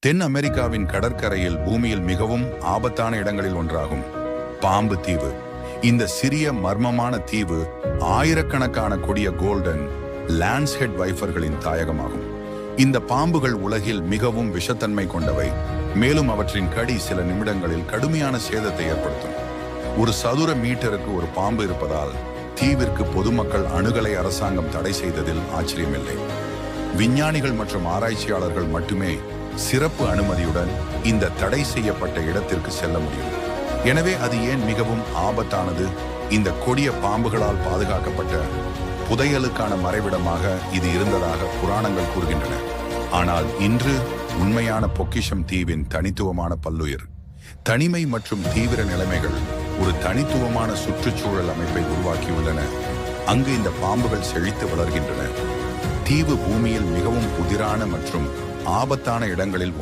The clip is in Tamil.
தென் அமெரிக்காவின் கடற்கரையில் பூமியில் மிகவும் ஆபத்தான இடங்களில் ஒன்றாகும் பாம்பு தீவு. இந்த சிறிய மர்மமான தீவு ஆயிரக்கணக்கான கொடிய கோல்டன் லான்ஸ்ஹெட் வைஃபர்களின் தாயகமாகும். இந்த பாம்புகள் உலகில் மிகவும் விஷத்தன்மை கொண்டவை, மேலும் அவற்றின் கடி சில நிமிடங்களில் கடுமையான சேதத்தை ஏற்படுத்தும். ஒரு சதுர மீட்டருக்கு ஒரு பாம்பு இருப்பதால் தீவிற்கு பொதுமக்கள் அணுகலை அரசாங்கம் தடை செய்ததில் ஆச்சரியமில்லை. விஞ்ஞானிகள் மற்றும் ஆராய்ச்சியாளர்கள் மட்டுமே சிறப்பு அனுமதியுடன் இந்த தடை செய்யப்பட்ட இடத்திற்கு செல்ல முடியும். எனவே அது ஏன் மிகவும் ஆபத்தானது? இந்த கொடிய பாம்புகளால் பாதுகாக்கப்பட்ட புதையலுக்கான மறைவிடமாக இது இருந்ததாக புராணங்கள் கூறுகின்றன. ஆனால் இன்று உண்மையான பொக்கிஷம் தீவின் தனித்துவமான பல்லுயிர். தனிமை மற்றும் தீவிர நிலைமைகள் ஒரு தனித்துவமான சுற்றுச்சூழல் அமைப்பை உருவாக்கியுள்ளன. அங்கு இந்த பாம்புகள் செழித்து வளர்கின்றன. தீவு பூமியில் மிகவும் புதிரான மற்றும் ஆபத்தான இடங்களில்